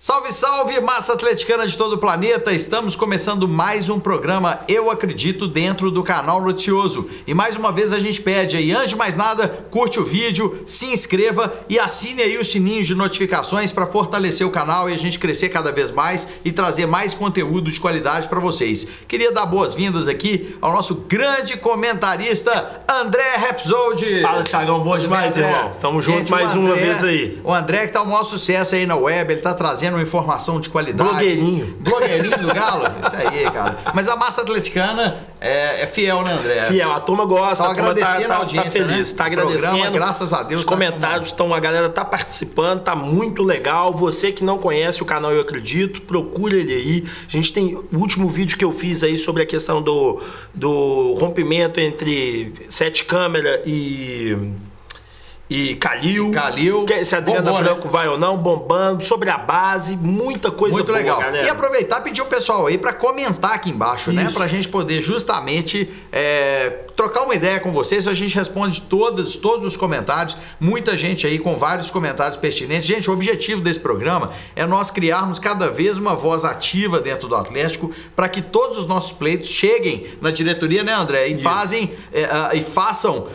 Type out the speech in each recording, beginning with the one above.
Salve, salve, massa atleticana de todo o planeta! Estamos começando mais um programa Eu Acredito dentro do canal Noticioso. E mais uma vez a gente pede aí, antes de mais nada, curte o vídeo, se inscreva e assine aí os sininhos de notificações para fortalecer o canal e a gente crescer cada vez mais e trazer mais conteúdo de qualidade para vocês. Queria dar boas-vindas aqui ao nosso grande comentarista, André Rapsody. Fala, Thiagão, bom demais, irmão. Tamo junto mais uma vez aí. O André que tá o maior sucesso aí na web, ele tá trazendo uma informação de qualidade. Blogueirinho do Galo? Isso aí, cara. Mas a massa atleticana é fiel, né, André? Fiel, a turma gosta, tá agradecendo a audiência, tá feliz, né? Tá agradecendo. Programa, graças a Deus. Os comentários estão, a galera tá participando, tá muito legal. Você que não conhece o canal Eu Acredito, procura ele aí. A gente tem o último vídeo que eu fiz aí sobre a questão do rompimento entre 7 câmera e Calil, se a Adriana Branco vai ou não, bombando, sobre a base, muita coisa muito boa, legal. galera. E aproveitar e pedir o pessoal aí para comentar aqui embaixo, né? Pra gente poder justamente trocar uma ideia com vocês. A gente responde todos os comentários, muita gente aí com vários comentários pertinentes. Gente, o objetivo desse programa é nós criarmos cada vez uma voz ativa dentro do Atlético para que todos os nossos pleitos cheguem na diretoria, né, André? E façam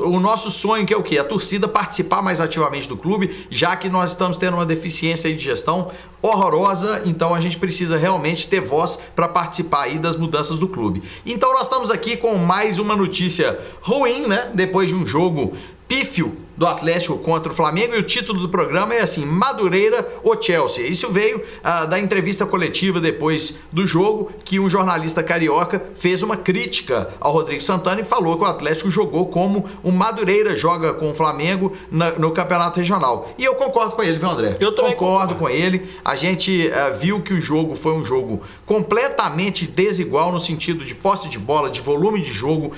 o nosso sonho, que é o quê? A torcida participar mais ativamente do clube, já que nós estamos tendo uma deficiência aí de gestão horrorosa, então a gente precisa realmente ter voz para participar aí das mudanças do clube. Então nós estamos aqui com mais uma notícia ruim, né? Depois de um jogo pífio do Atlético contra o Flamengo, e o título do programa é assim: Madureira ou Chelsea. Isso veio da entrevista coletiva depois do jogo, que um jornalista carioca fez uma crítica ao Rodrigo Santana e falou que o Atlético jogou como o Madureira joga com o Flamengo no campeonato regional. E eu concordo com ele, viu, André? Eu também concordo com ele. A gente viu que o jogo foi um jogo completamente desigual no sentido de posse de bola, de volume de jogo.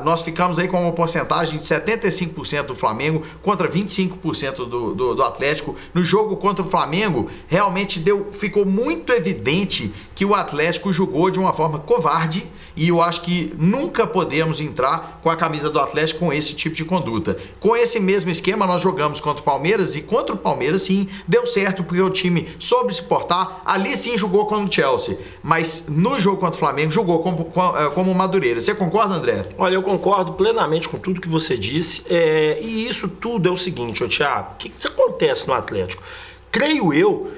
Nós ficamos aí com uma porcentagem de 75% do Flamengo contra 25% do Atlético. No jogo contra o Flamengo, realmente ficou muito evidente que o Atlético jogou de uma forma covarde, e eu acho que nunca podemos entrar com a camisa do Atlético com esse tipo de conduta. Com esse mesmo esquema, nós jogamos contra o Palmeiras, e contra o Palmeiras, sim, deu certo, porque o time soube se portar. Ali sim jogou contra o Chelsea, mas no jogo contra o Flamengo jogou como Madureira. Você concorda, André? Olha, eu concordo plenamente com tudo que você disse, e isso tudo é o seguinte, Thiago, o que acontece no Atlético? Creio eu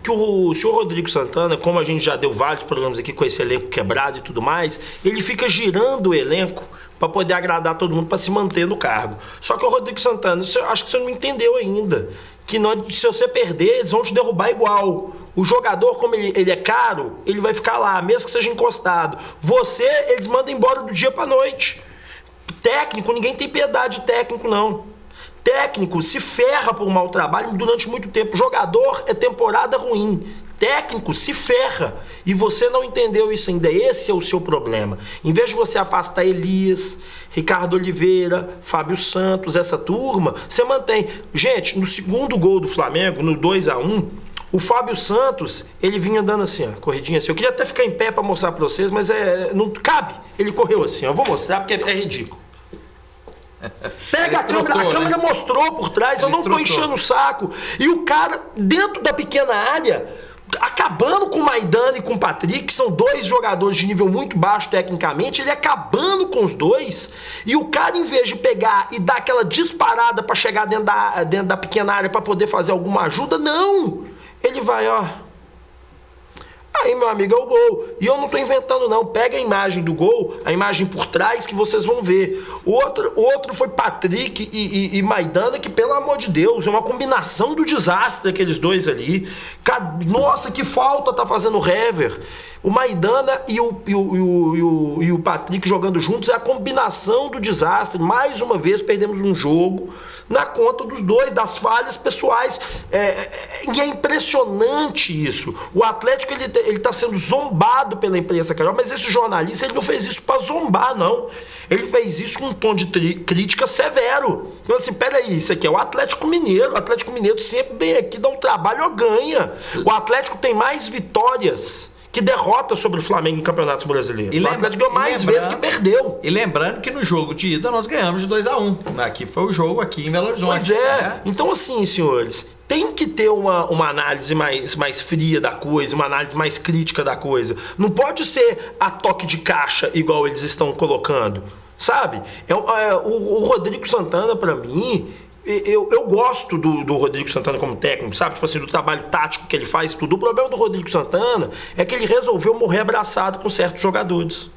que o senhor Rodrigo Santana, como a gente já deu vários programas aqui com esse elenco quebrado e tudo mais, ele fica girando o elenco para poder agradar todo mundo, para se manter no cargo. Só que o Rodrigo Santana, acho que você não entendeu ainda, que se você perder, eles vão te derrubar igual. O jogador, como ele é caro, ele vai ficar lá, mesmo que seja encostado. Você, eles mandam embora do dia para noite. Técnico, ninguém tem piedade de técnico, não. Técnico se ferra por um mau trabalho durante muito tempo. Jogador é temporada ruim. Técnico se ferra. E você não entendeu isso ainda. Esse é o seu problema. Em vez de você afastar Elias, Ricardo Oliveira, Fábio Santos, essa turma, você mantém. Gente, no segundo gol do Flamengo, no 2-1, o Fábio Santos, ele vinha andando assim, ó, corridinha assim. Eu queria até ficar em pé para mostrar para vocês, mas não cabe. Ele correu assim, ó. Eu vou mostrar porque é ridículo. Pega a câmera mostrou por trás, eu não tô enchendo o saco. E o cara, dentro da pequena área, acabando com o Maidana e com o Patrick, que são dois jogadores de nível muito baixo tecnicamente, ele acabando com os dois, e o cara, em vez de pegar e dar aquela disparada pra chegar dentro da pequena área pra poder fazer alguma ajuda, não! Ele vai, ó. Aí, meu amigo, é o gol. E eu não tô inventando, não. Pega a imagem do gol, a imagem por trás, que vocês vão ver. O outro foi Patrick e Maidana, que, pelo amor de Deus, é uma combinação do desastre aqueles dois ali. Nossa, que falta tá fazendo o Hever. O Maidana e o Patrick jogando juntos é a combinação do desastre. Mais uma vez, perdemos um jogo na conta dos dois, das falhas pessoais. E é impressionante isso. O Atlético, ele tá sendo zombado pela imprensa carioca, mas esse jornalista, ele não fez isso para zombar, não. Ele fez isso com um tom de crítica severo. Então, assim, peraí, isso aqui é o Atlético Mineiro. O Atlético Mineiro sempre vem aqui, dá um trabalho ou ganha. O Atlético tem mais vitórias que derrota sobre o Flamengo em campeonatos brasileiros. O Atlético ganhou mais vezes que perdeu. E lembrando que no jogo de ida nós ganhamos de 2-1. Aqui foi o jogo aqui em Belo Horizonte. Pois é. Né? Então assim, senhores, tem que ter uma análise mais fria da coisa, uma análise mais crítica da coisa. Não pode ser a toque de caixa igual eles estão colocando, sabe? O Rodrigo Santana, pra mim... Eu gosto do Rodrigo Santana como técnico, sabe? Tipo assim, do trabalho tático que ele faz, tudo. O problema do Rodrigo Santana é que ele resolveu morrer abraçado com certos jogadores.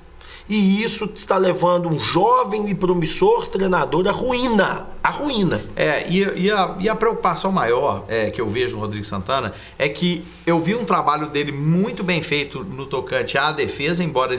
E isso está levando um jovem e promissor treinador à ruína. À ruína. E a preocupação maior que eu vejo no Rodrigo Santana é que eu vi um trabalho dele muito bem feito no tocante à defesa, embora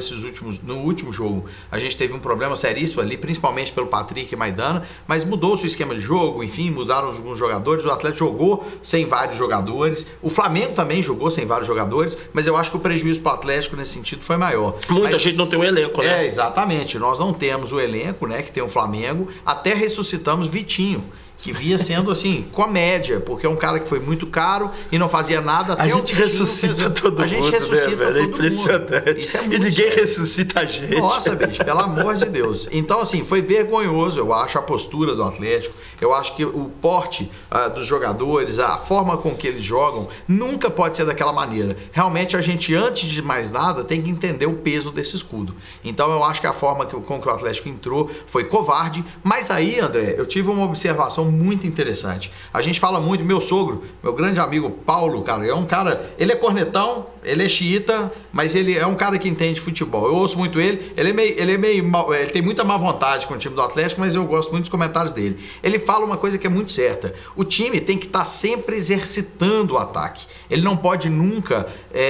no último jogo a gente teve um problema seríssimo ali, principalmente pelo Patrick e Maidana, mas mudou-se o esquema de jogo, enfim, mudaram alguns jogadores, o Atlético jogou sem vários jogadores, o Flamengo também jogou sem vários jogadores, mas eu acho que o prejuízo para o Atlético nesse sentido foi maior. Muita gente não tem um elenco, né? Exatamente. Nós não temos o elenco, né, que tem o Flamengo. Até ressuscitamos Vitinho, que via sendo assim, comédia, porque é um cara que foi muito caro e não fazia nada. A gente ressuscita todo mundo, a gente ressuscita, né, velho? É impressionante. Isso é muito e ninguém sério. Ressuscita a gente. Nossa, bicho, pelo amor de Deus. Então, assim, foi vergonhoso, eu acho, a postura do Atlético. Eu acho que o porte dos jogadores, a forma com que eles jogam, nunca pode ser daquela maneira. Realmente, a gente, antes de mais nada, tem que entender o peso desse escudo. Então, eu acho que a forma com que o Atlético entrou foi covarde. Mas aí, André, eu tive uma observação muito interessante. A gente fala muito, meu sogro, meu grande amigo Paulo, cara, é um cara, ele é cornetão, ele é xiita, mas ele é um cara que entende futebol. Eu ouço muito ele, ele tem muita má vontade com o time do Atlético, mas eu gosto muito dos comentários dele. Ele fala uma coisa que é muito certa. O time tem que estar sempre exercitando o ataque. Ele não pode nunca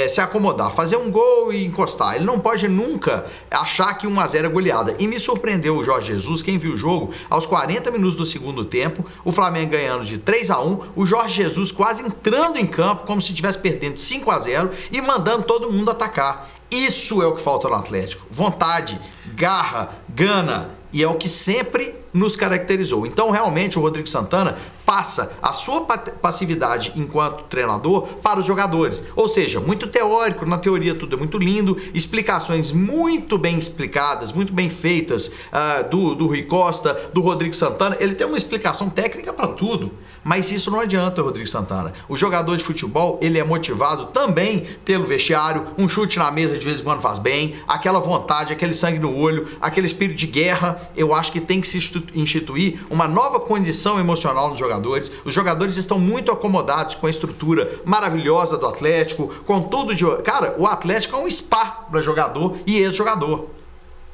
se acomodar, fazer um gol e encostar. Ele não pode nunca achar que 1-0 é goleada. E me surpreendeu o Jorge Jesus, quem viu o jogo, aos 40 minutos do segundo tempo, o Flamengo ganhando de 3-1, o Jorge Jesus quase entrando em campo como se estivesse perdendo 5-0 e mandando todo mundo atacar. Isso é o que falta no Atlético. Vontade, garra, gana, e é o que sempre nos caracterizou. Então, realmente, o Rodrigo Santana passa a sua passividade enquanto treinador para os jogadores. Ou seja, muito teórico, na teoria tudo é muito lindo, explicações muito bem explicadas, muito bem feitas do Rui Costa, do Rodrigo Santana. Ele tem uma explicação técnica para tudo, mas isso não adianta, Rodrigo Santana. O jogador de futebol, ele é motivado também pelo vestiário, um chute na mesa de vez em quando faz bem, aquela vontade, aquele sangue no olho, aquele espírito de guerra. Eu acho que tem que se instituir uma nova condição emocional nos jogadores. Os jogadores estão muito acomodados com a estrutura maravilhosa do Atlético, com tudo de... Cara, o Atlético é um spa para jogador e ex-jogador.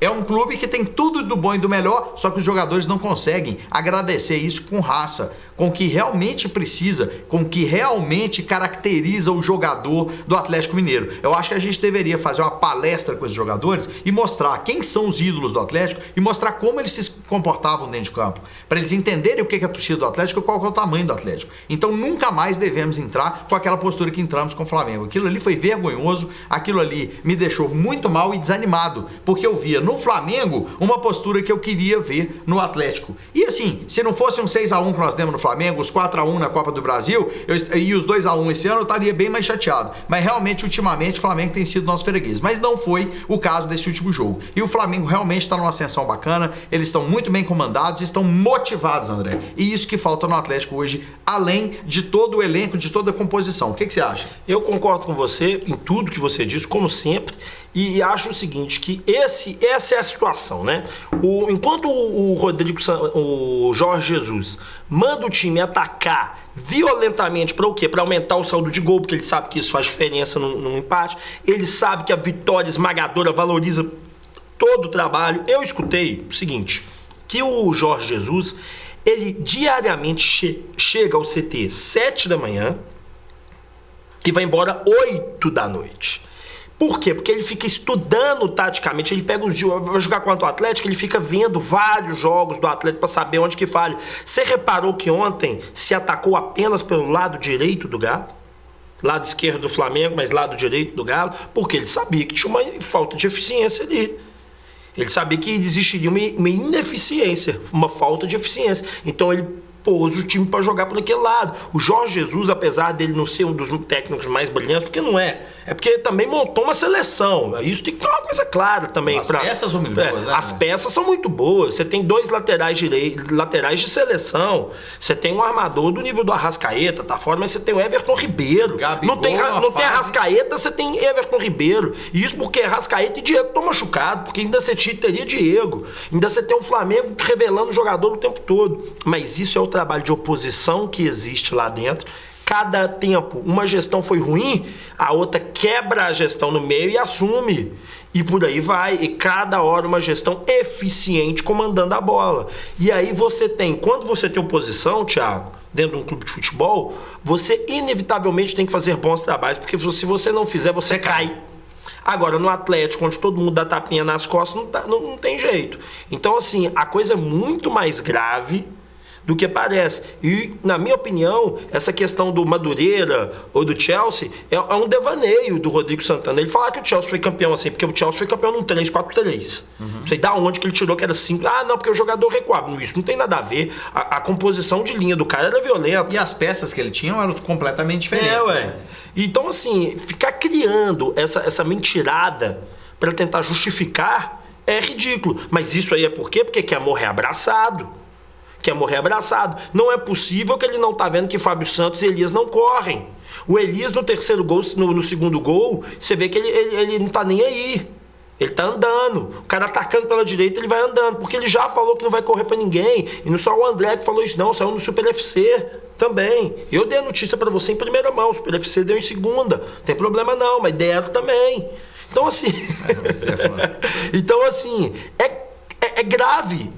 É um clube que tem tudo do bom e do melhor, só que os jogadores não conseguem agradecer isso com raça, com o que realmente precisa, com o que realmente caracteriza o jogador do Atlético Mineiro. Eu acho que a gente deveria fazer uma palestra com esses jogadores e mostrar quem são os ídolos do Atlético e mostrar como eles se comportavam dentro de campo, para eles entenderem o que é a torcida do Atlético e qual é o tamanho do Atlético. Então nunca mais devemos entrar com aquela postura que entramos com o Flamengo. Aquilo ali foi vergonhoso, aquilo ali me deixou muito mal e desanimado, porque eu via no Flamengo uma postura que eu queria ver no Atlético. E assim, se não fosse um 6-1 que nós demos no Flamengo, os 4-1 na Copa do Brasil e os 2-1 esse ano, eu estaria bem mais chateado. Mas realmente, ultimamente, o Flamengo tem sido nosso freguês. Mas não foi o caso desse último jogo. E o Flamengo realmente está numa ascensão bacana, eles estão muito bem comandados, estão motivados, André. E isso que falta no Atlético hoje, além de todo o elenco, de toda a composição. O que você acha? Eu concordo com você em tudo que você disse, como sempre, e acho o seguinte, que essa é a situação, né? Enquanto o Jorge Jesus manda o time atacar violentamente para o quê? Para aumentar o saldo de gol, porque ele sabe que isso faz diferença num empate, ele sabe que a vitória esmagadora valoriza todo o trabalho. Eu escutei o seguinte, que o Jorge Jesus, ele diariamente chega ao CT 7 da manhã e vai embora 8 da noite. Por quê? Porque ele fica estudando taticamente, ele pega os dias, vai jogar contra o Atlético, ele fica vendo vários jogos do Atlético para saber onde que falha. Você reparou que ontem se atacou apenas pelo lado direito do Galo? Lado esquerdo do Flamengo, mas lado direito do Galo? Porque ele sabia que tinha uma falta de eficiência ali. Ele sabia que existiria uma ineficiência, uma falta de eficiência. Então ele pôs o time para jogar por aquele lado. O Jorge Jesus, apesar dele não ser um dos técnicos mais brilhantes, porque não é porque ele também montou uma seleção. Isso tem que ter uma coisa clara também. As peças são muito boas, né? As peças são muito boas. Você tem 2 laterais de seleção. Você tem um armador do nível do Arrascaeta, tá fora, mas você tem o Everton Ribeiro. Gabigol, não tem Arrascaeta, você tem Everton Ribeiro. E isso porque Arrascaeta e Diego estão machucados, porque ainda você teria Diego. Ainda você tem o Flamengo revelando o jogador o tempo todo. Mas isso é o trabalho de oposição que existe lá dentro. Cada tempo uma gestão foi ruim, a outra quebra a gestão no meio e assume. E por aí vai. E cada hora uma gestão eficiente comandando a bola. E aí você tem, quando você tem oposição, Thiago, dentro de um clube de futebol, você inevitavelmente tem que fazer bons trabalhos, porque se você não fizer, você cai. Agora, no Atlético, onde todo mundo dá tapinha nas costas, não tem jeito. Então, assim, a coisa é muito mais grave do que parece. E, na minha opinião, essa questão do Madureira ou do Chelsea é um devaneio do Rodrigo Santana. Ele fala que o Chelsea foi campeão assim, porque o Chelsea foi campeão num 3-4-3. Não sei da onde que ele tirou que era 5. Não, porque o jogador recuava. Isso não tem nada a ver. A composição de linha do cara era violenta. E as peças que ele tinha eram completamente diferentes. Né? Então, assim, ficar criando essa mentirada para tentar justificar é ridículo. Mas isso aí é por quê? Porque quer morrer abraçado. Quer morrer abraçado. Não é possível que ele não tá vendo que Fábio Santos e Elias não correm. O Elias no terceiro gol, no segundo gol, você vê que ele não tá nem aí. Ele tá andando. O cara atacando pela direita, ele vai andando. Porque ele já falou que não vai correr pra ninguém. E não só o André que falou isso, não. Saiu no Super FC também. Eu dei a notícia pra você em primeira mão. O Super FC deu em segunda. Não tem problema não, mas deram também. Então assim... então assim, é grave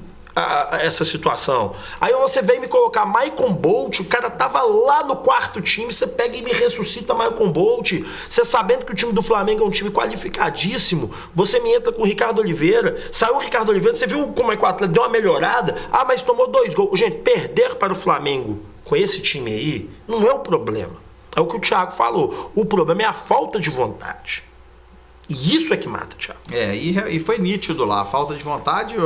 essa situação. Aí você vem me colocar Maicon Bolt, o cara tava lá no quarto time, você pega e me ressuscita Maicon Bolt, você sabendo que o time do Flamengo é um time qualificadíssimo, você me entra com o Ricardo Oliveira, saiu o Ricardo Oliveira, você viu como é que o Atlético deu uma melhorada? Mas tomou 2 gols. Gente, perder para o Flamengo com esse time aí não é o problema. É o que o Thiago falou. O problema é a falta de vontade. E isso é que mata, Thiago. E foi nítido lá. A falta de vontade,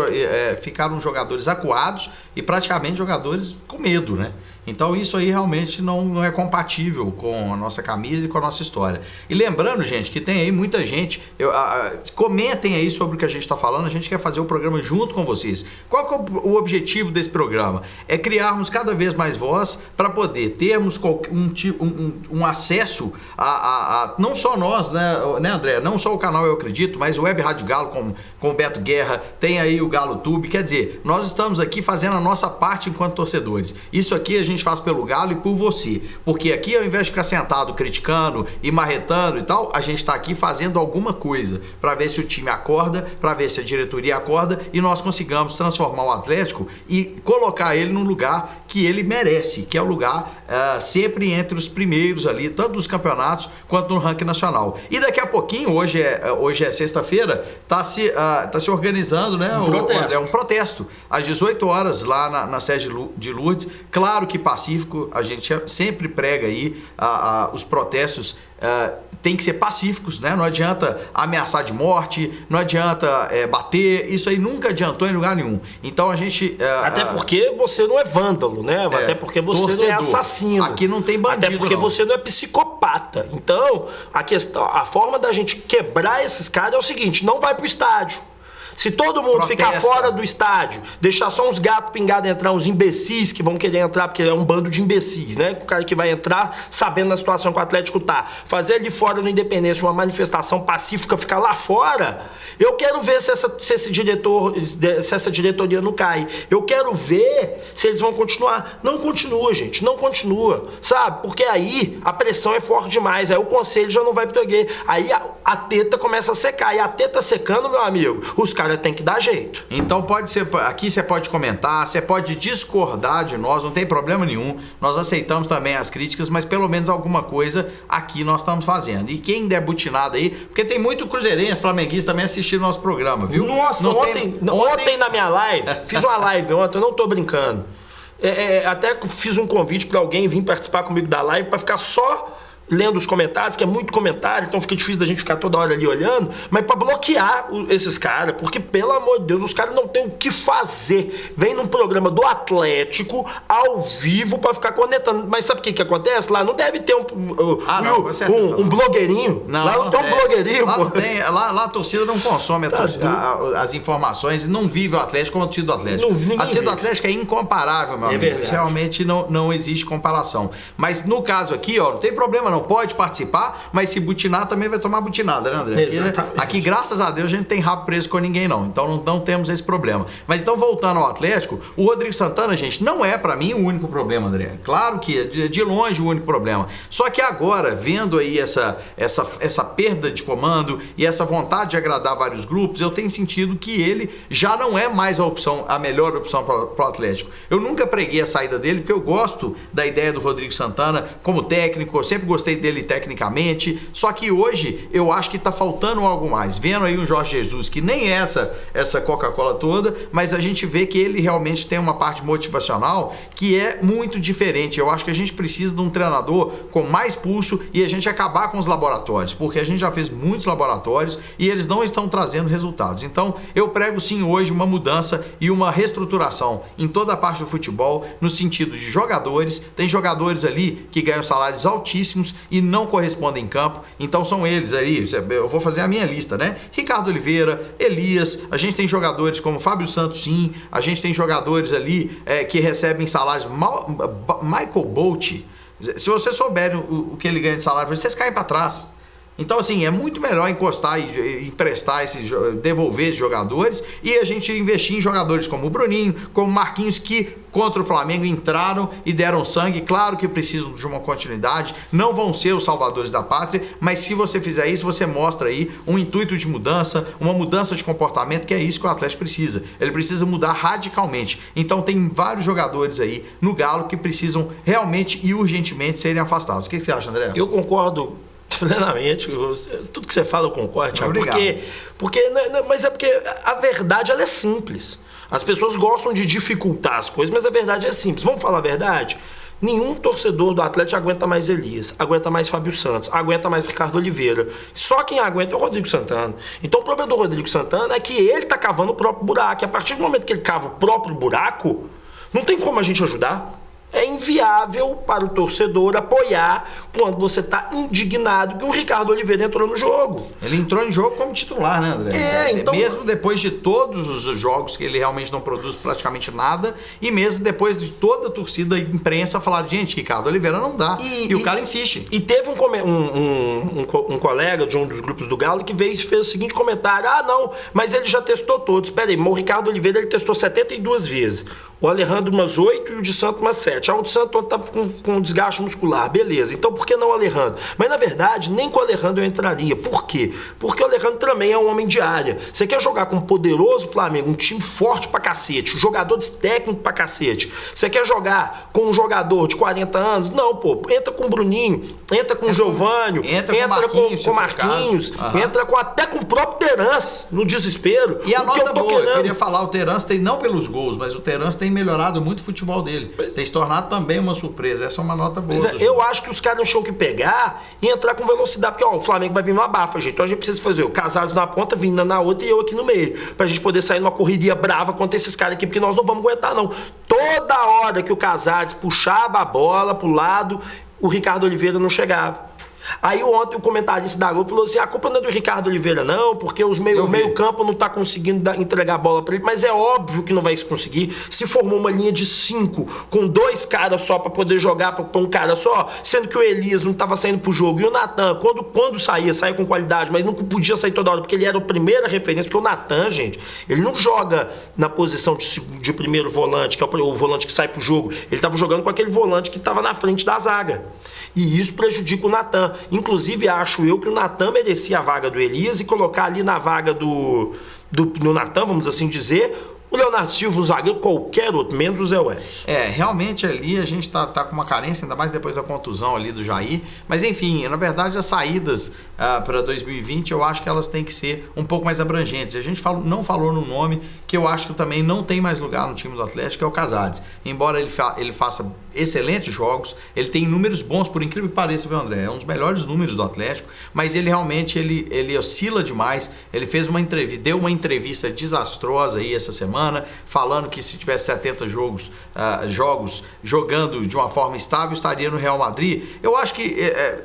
ficaram jogadores acuados e praticamente jogadores com medo, né? Então isso aí realmente não é compatível com a nossa camisa e com a nossa história. E lembrando, gente, que tem aí muita gente, comentem aí sobre o que a gente está falando, a gente quer fazer o programa junto com vocês. Qual que é o objetivo desse programa? É criarmos cada vez mais voz para poder termos um acesso a não só nós, né, André? Não só o canal Eu Acredito, mas o Web Rádio Galo com o Beto Guerra, tem aí o Galo Tube, quer dizer, nós estamos aqui fazendo a nossa parte enquanto torcedores. Isso aqui a gente faz pelo Galo e por você, porque aqui ao invés de ficar sentado criticando e marretando e tal, a gente está aqui fazendo alguma coisa para ver se o time acorda, para ver se a diretoria acorda e nós consigamos transformar o Atlético e colocar ele no lugar que ele merece, que é o lugar sempre entre os primeiros ali, tanto nos campeonatos quanto no ranking nacional. E daqui a pouquinho, hoje é sexta-feira, tá se organizando, né? Um protesto às 18 horas lá na sede de Lourdes. Claro que pacífico, a gente sempre prega aí os protestos tem que ser pacíficos, né? Não adianta ameaçar de morte, não adianta bater, isso aí nunca adiantou em lugar nenhum. Então a gente... até porque você não é vândalo, né? Até porque você torcedor. Não é assassino. Aqui não tem bandido, até porque você não é psicopata. Então, a forma da gente quebrar esses caras é o seguinte, não vai pro estádio. Se todo mundo ficar fora do estádio, deixar só uns gatos pingados entrar, uns imbecis que vão querer entrar, porque é um bando de imbecis, né? O cara que vai entrar sabendo da situação que o Atlético tá. Fazer ali fora no Independência uma manifestação pacífica, ficar lá fora, eu quero ver se essa diretoria não cai. Eu quero ver se eles vão continuar. Não continua, gente. Não continua. Sabe? Porque aí a pressão é forte demais. Aí o conselho já não vai proteger. Aí a teta começa a secar. E a teta secando, meu amigo, os caras tem que dar jeito. Então pode ser, aqui você pode comentar, você pode discordar de nós, não tem problema nenhum. Nós aceitamos também as críticas, mas pelo menos alguma coisa aqui nós estamos fazendo. E quem der butinada aí, porque tem muito cruzeirense, flamenguista também assistindo nosso programa, viu? Nossa, ontem na minha live, fiz uma live ontem, eu não tô brincando. Até fiz um convite para alguém vir participar comigo da live para ficar só lendo os comentários, que é muito comentário, então fica difícil da gente ficar toda hora ali olhando, mas para bloquear esses caras, porque, pelo amor de Deus, os caras não têm o que fazer. Vem num programa do Atlético, ao vivo, para ficar conectando. Mas sabe o que acontece? Lá não deve ter um blogueirinho. Não, lá não tem um blogueirinho. Lá, não tem, lá a torcida não consome as informações e não vive o Atlético como a torcida do Atlético. A torcida do Atlético é incomparável, meu amigo. Isso realmente não existe comparação. Mas no caso aqui, ó, não tem problema não. Pode participar, mas se butinar também vai tomar butinada, né, André? Aqui, graças a Deus, a gente tem rabo preso com ninguém, não. Então não temos esse problema. Mas então, voltando ao Atlético, o Rodrigo Santana, gente, não é pra mim o único problema, André. Claro que é de longe o único problema. Só que agora, vendo aí essa perda de comando e essa vontade de agradar vários grupos, eu tenho sentido que ele já não é mais a melhor opção para o Atlético. Eu nunca preguei a saída dele, porque eu gosto da ideia do Rodrigo Santana como técnico, eu sempre gostei dele tecnicamente, só que hoje eu acho que tá faltando algo mais. Vendo aí o Jorge Jesus, que nem é essa Coca-Cola toda, mas a gente vê que ele realmente tem uma parte motivacional que é muito diferente. Eu acho que a gente precisa de um treinador com mais pulso e a gente acabar com os laboratórios, porque a gente já fez muitos laboratórios e eles não estão trazendo resultados. Então, eu prego sim hoje uma mudança e uma reestruturação em toda a parte do futebol, no sentido de jogadores. Tem jogadores ali que ganham salários altíssimos e não correspondem em campo, então são eles aí, eu vou fazer a minha lista, né? Ricardo Oliveira, Elias, a gente tem jogadores como Fábio Santos, sim, a gente tem jogadores ali que recebem salários. Michael Bolt, se vocês souberem o que ele ganha de salário, vocês caem para trás. Então, assim, é muito melhor encostar e emprestar devolver esses jogadores e a gente investir em jogadores como o Bruninho, como o Marquinhos, que contra o Flamengo entraram e deram sangue. Claro que precisam de uma continuidade, não vão ser os salvadores da pátria, mas se você fizer isso, você mostra aí um intuito de mudança, uma mudança de comportamento, que é isso que o Atlético precisa. Ele precisa mudar radicalmente. Então, tem vários jogadores aí no Galo que precisam realmente e urgentemente serem afastados. O que você acha, André? Eu concordo plenamente, tudo que você fala eu concordo, Thiago, mas é porque a verdade ela é simples. As pessoas gostam de dificultar as coisas, mas a verdade é simples. Vamos falar a verdade? Nenhum torcedor do Atlético aguenta mais Elias, aguenta mais Fábio Santos, aguenta mais Ricardo Oliveira. Só quem aguenta é o Rodrigo Santana. Então o problema do Rodrigo Santana é que ele está cavando o próprio buraco. E a partir do momento que ele cava o próprio buraco, não tem como a gente ajudar. É inviável para o torcedor apoiar quando você está indignado que o Ricardo Oliveira entrou no jogo. Ele entrou em jogo como titular, né, André? Então... Mesmo depois de todos os jogos que ele realmente não produz praticamente nada, e mesmo depois de toda a torcida e imprensa falar, gente, Ricardo Oliveira não dá. E o cara insiste. E teve um colega de um dos grupos do Galo que veio e fez o seguinte comentário: ah, não, mas ele já testou todos. Espera aí, mas o Ricardo Oliveira ele testou 72 vezes. O Alejandro umas 8 e o de Santos umas 7. O de Santos estava com desgaste muscular, beleza. Então por que não o Alejandro? Mas na verdade, nem com o Alejandro eu entraria. Por quê? Porque o Alejandro também é um homem de área. Você quer jogar com um poderoso Flamengo, um time forte pra cacete, jogadores técnicos pra cacete. Você quer jogar com um jogador de 40 anos? Não, pô. Entra com o Bruninho, entra com o Giovânio, entra com o Marquinhos, entra até com o próprio Terence no desespero. E a nota boa, eu queria falar, o Terence tem, não pelos gols, mas o Terence tem melhorado muito o futebol dele. Tem se tornado também uma surpresa. Essa é uma nota boa. Eu acho que os caras não tinham que pegar e entrar com velocidade, porque ó, o Flamengo vai vir no abafa, gente. Então a gente precisa fazer o Casares na ponta, vindo na outra e eu aqui no meio. Pra gente poder sair numa correria brava contra esses caras aqui, porque nós não vamos aguentar, não. Toda hora que o Casares puxava a bola pro lado, o Ricardo Oliveira não chegava. Aí ontem o comentarista da Globo falou assim: a culpa não é do Ricardo Oliveira não, porque o meio campo não tá conseguindo entregar a bola para ele, mas é óbvio que não vai conseguir. Se formou uma linha de 5 com 2 caras só para poder jogar para um cara só, sendo que o Elias não tava saindo pro jogo, e o Natan, quando saía com qualidade, mas não podia sair toda hora, porque ele era a primeira referência, porque o Natan, gente, ele não joga na posição de primeiro volante, que é o volante que sai pro jogo, ele tava jogando com aquele volante que tava na frente da zaga, e isso prejudica o Natan. Inclusive, acho eu que o Natan merecia a vaga do Elias e colocar ali na vaga do Natan, vamos assim dizer, o Leonardo Silva, o zagueiro, qualquer outro, menos o Zé Welles. Realmente ali a gente tá com uma carência, ainda mais depois da contusão ali do Jair. Mas enfim, na verdade as saídas para 2020 eu acho que elas têm que ser um pouco mais abrangentes. A gente não falou no nome que eu acho que também não tem mais lugar no time do Atlético, que é o Casares. Embora ele faça excelentes jogos, ele tem números bons, por incrível que pareça, viu, André? É um dos melhores números do Atlético, mas ele realmente ele oscila demais. Ele fez deu uma entrevista desastrosa aí essa semana, falando que se tivesse 70 jogos jogando de uma forma estável, estaria no Real Madrid. Eu acho que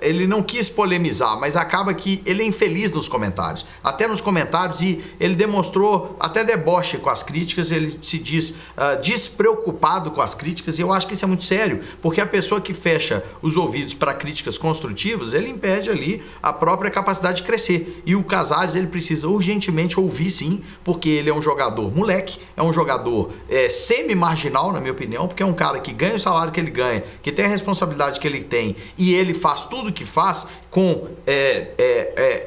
ele não quis polemizar, mas acaba que ele é infeliz nos comentários. Até nos comentários, e ele demonstrou até deboche com as críticas, ele se diz despreocupado com as críticas, e eu acho que isso é muito sério, porque a pessoa que fecha os ouvidos para críticas construtivas, ele impede ali a própria capacidade de crescer. E o Casares, ele precisa urgentemente ouvir, sim, porque ele é um jogador moleque, é um jogador semi-marginal, na minha opinião, porque é um cara que ganha o salário que ele ganha, que tem a responsabilidade que ele tem, e ele faz tudo o que faz com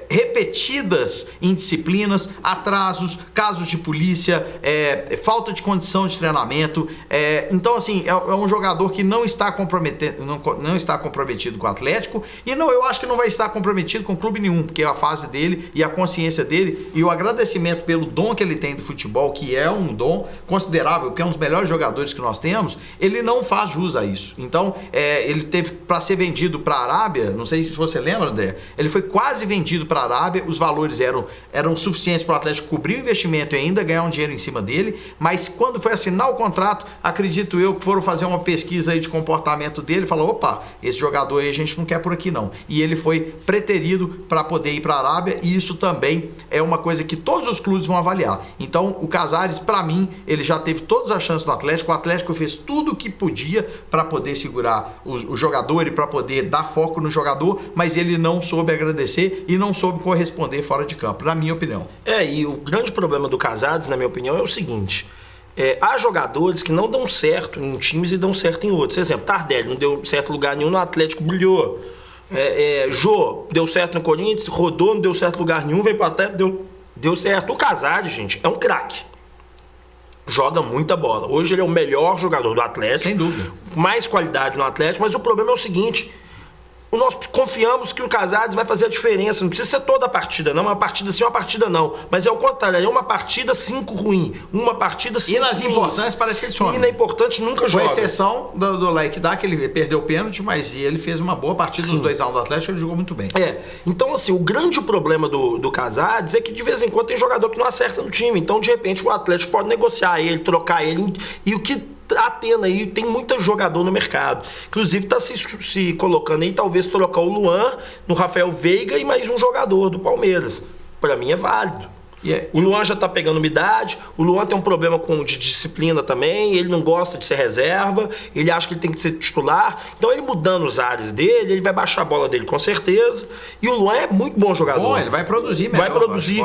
repetidas indisciplinas, atrasos, casos de polícia, falta de condição de treinamento. Então, assim, é um jogador que não está comprometido com o Atlético, e eu acho que não vai estar comprometido com clube nenhum, porque a fase dele e a consciência dele e o agradecimento pelo dom que ele tem do futebol, que é um dom considerável, que é um dos melhores jogadores que nós temos, ele não faz jus a isso. Então, ele teve para ser vendido para a Arábia, não sei se você lembra, André, ele foi quase vendido para a Arábia, os valores eram suficientes para o Atlético cobrir o investimento e ainda ganhar um dinheiro em cima dele, mas quando foi assinar o contrato, acredito eu que foram fazer uma pesquisa aí de comportamento dele, falou, opa, esse jogador aí a gente não quer por aqui não. E ele foi preterido para poder ir para a Arábia, e isso também é uma coisa que todos os clubes vão avaliar. Então, o Casares, para mim, ele já teve todas as chances no Atlético, o Atlético fez tudo o que podia para poder segurar o jogador e para poder dar foco no jogador, mas ele não soube agradecer e não soube corresponder fora de campo, na minha opinião. E o grande problema do Casares, na minha opinião, é o seguinte: há jogadores que não dão certo em times e dão certo em outros. Por exemplo, Tardelli não deu certo em lugar nenhum, no Atlético brilhou. Jô deu certo no Corinthians, Rodô não deu certo em lugar nenhum, veio para o Atlético, deu certo. O Casares, gente, é um craque. Joga muita bola. Hoje ele é o melhor jogador do Atlético. Sem dúvida. Mais qualidade no Atlético, mas o problema é o seguinte: nós confiamos que o Casares vai fazer a diferença. Não precisa ser toda a partida, não. Uma partida sim, uma partida não. Mas é o contrário. É uma partida 5 ruim. Uma partida 5 ruim. E nas importantes parece que ele some. E na importante nunca joga. Com exceção do Leque Dá, que ele perdeu o pênalti, mas ele fez uma boa partida nos 2-1 do Atlético, ele jogou muito bem. Então, assim, o grande problema do Casares é que de vez em quando tem jogador que não acerta no time. Então, de repente, o Atlético pode negociar ele, trocar ele. E o que Atena aí tem muito jogador no mercado. Inclusive está se colocando aí, talvez trocar o Luan no Rafael Veiga e mais um jogador do Palmeiras. Para mim é válido. O Luan já tá pegando umidade, o Luan tem um problema de disciplina também, ele não gosta de ser reserva, ele acha que ele tem que ser titular, então ele mudando os ares dele, ele vai baixar a bola dele com certeza, e o Luan é muito bom jogador. Bom, ele vai produzir melhor. Vai produzir,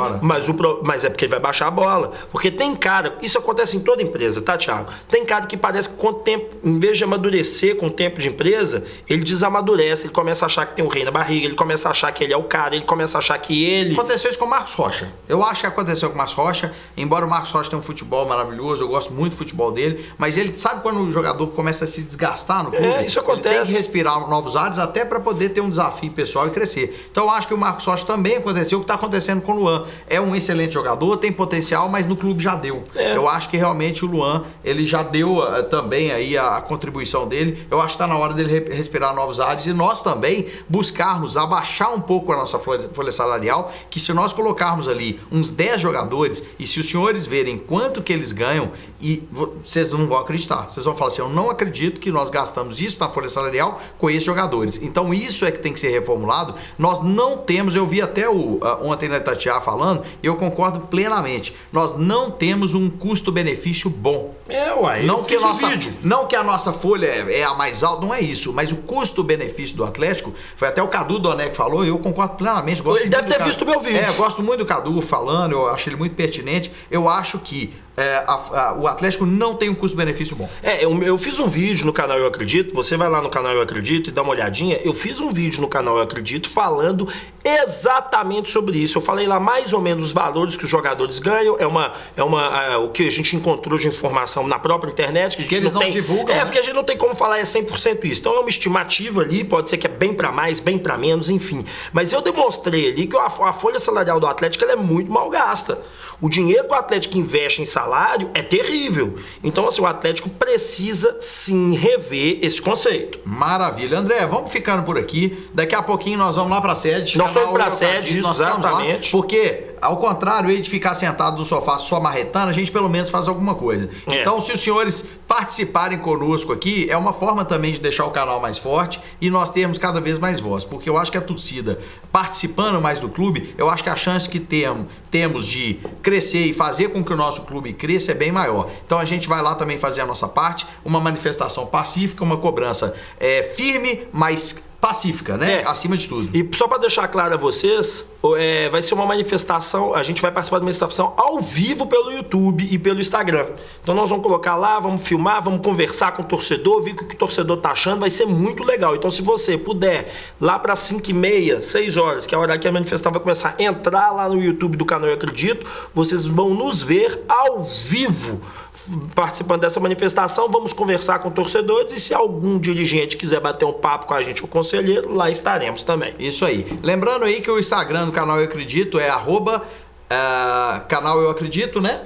mas é porque ele vai baixar a bola, porque tem cara, isso acontece em toda empresa, tá, Thiago? Tem cara que parece que com o tempo, em vez de amadurecer com o tempo de empresa, ele desamadurece, ele começa a achar que tem um rei na barriga, ele começa a achar que ele é o cara, ele começa a achar que ele... Aconteceu isso com o Marcos Rocha. Eu acho que aconteceu com o Marcos Rocha, embora o Marcos Rocha tenha um futebol maravilhoso, eu gosto muito do futebol dele, mas ele sabe quando o jogador começa a se desgastar no clube? Isso acontece. Ele tem que respirar novos ares até para poder ter um desafio pessoal e crescer. Então eu acho que o Marcos Rocha também aconteceu o que está acontecendo com o Luan. É um excelente jogador, tem potencial, mas no clube já deu. Eu acho que realmente o Luan, ele já deu também aí a contribuição dele. Eu acho que está na hora dele respirar novos ares e nós também buscarmos abaixar um pouco a nossa folha salarial, que se nós colocarmos ali uns 10 jogadores, e se os senhores verem quanto que eles ganham, e vocês não vão acreditar, vocês vão falar assim, eu não acredito que nós gastamos isso na folha salarial com esses jogadores. Então isso é que tem que ser reformulado. Nós não temos, eu vi até ontem na Itatiaia falando, e eu concordo plenamente, nós não temos um custo-benefício bom. Não que a nossa folha é a mais alta, não é isso, mas o custo-benefício do Atlético, foi até o Cadu Doné que falou, e eu concordo plenamente. Ele deve ter visto o meu vídeo. Eu gosto muito do Cadu falando, eu acho ele muito pertinente. Eu acho que o Atlético não tem um custo-benefício bom. Eu fiz um vídeo no canal Eu Acredito, você vai lá no canal Eu Acredito e dá uma olhadinha, eu fiz um vídeo no canal Eu Acredito falando exatamente sobre isso. Eu falei lá mais ou menos os valores que os jogadores ganham, o que a gente encontrou de informação na própria internet, que a gente eles não divulgam, né? Porque a gente não tem como falar 100% isso. Então é uma estimativa ali, pode ser que é bem para mais, bem para menos, enfim. Mas eu demonstrei ali que a folha salarial do Atlético ela é muito mal gasta. O dinheiro que o Atlético investe em salário é terrível. Então, assim, o Atlético precisa sim rever esse conceito. Maravilha. André, vamos ficando por aqui. Daqui a pouquinho nós vamos lá pra sede. Nós vamos pra sede, exatamente. Porque, ao contrário de ficar sentado no sofá só marretando, a gente pelo menos faz alguma coisa. Então, se os senhores participarem conosco aqui, é uma forma também de deixar o canal mais forte e nós termos cada vez mais voz. Porque eu acho que a torcida participando mais do clube, eu acho que a chance que temos de crescer e fazer com que o nosso clube cresça é bem maior. Então a gente vai lá também fazer a nossa parte, uma manifestação pacífica, uma cobrança firme, mas pacífica, né? Acima de tudo. E só para deixar claro a vocês, vai ser uma manifestação, a gente vai participar de uma manifestação ao vivo pelo YouTube e pelo Instagram. Então nós vamos colocar lá, vamos filmar, vamos conversar com o torcedor, ver o que o torcedor tá achando, vai ser muito legal. Então se você puder, lá para 5h30, 6 horas, que é a hora que a manifestação vai começar, entrar lá no YouTube do canal Eu Acredito, vocês vão nos ver ao vivo participando dessa manifestação, vamos conversar com torcedores e se algum dirigente quiser bater um papo com a gente, o conselheiro, lá estaremos também. Isso aí. Lembrando aí que o Instagram do canal Eu Acredito é canal Eu Acredito, né?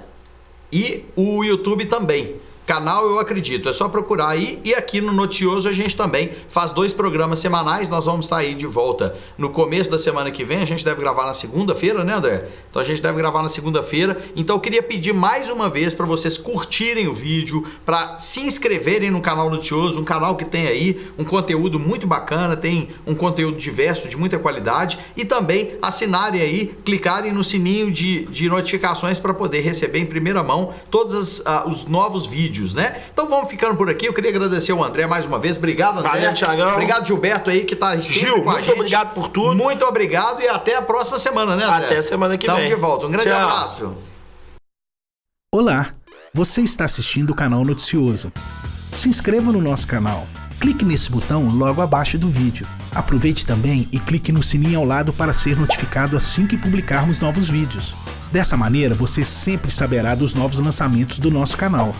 E o YouTube também. Canal Eu Acredito, é só procurar aí. E aqui no Noticioso a gente também faz 2 programas semanais. Nós vamos estar aí de volta no começo da semana que vem. A gente deve gravar na segunda-feira, né, André? Então a gente deve gravar na segunda-feira. Então eu queria pedir mais uma vez para vocês curtirem o vídeo, para se inscreverem no canal Noticioso, um canal que tem aí um conteúdo muito bacana, tem um conteúdo diverso, de muita qualidade, e também assinarem aí, clicarem no sininho de notificações para poder receber em primeira mão todos os novos vídeos, né? Então vamos ficando por aqui. Eu queria agradecer ao André mais uma vez. Obrigado, André. Valeu, Thiagão. Obrigado, Gilberto aí, que tá sempre com a gente. Muito obrigado por tudo. Muito obrigado e até a próxima semana, né, André? Até semana que vem. Estamos de volta. Um grande abraço. Olá, você está assistindo o canal Noticioso. Se inscreva no nosso canal. Clique nesse botão logo abaixo do vídeo. Aproveite também e clique no sininho ao lado para ser notificado assim que publicarmos novos vídeos. Dessa maneira, você sempre saberá dos novos lançamentos do nosso canal.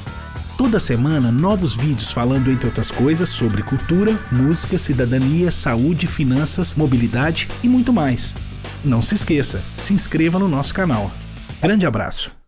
Toda semana, novos vídeos falando, entre outras coisas, sobre cultura, música, cidadania, saúde, finanças, mobilidade e muito mais. Não se esqueça, se inscreva no nosso canal. Grande abraço!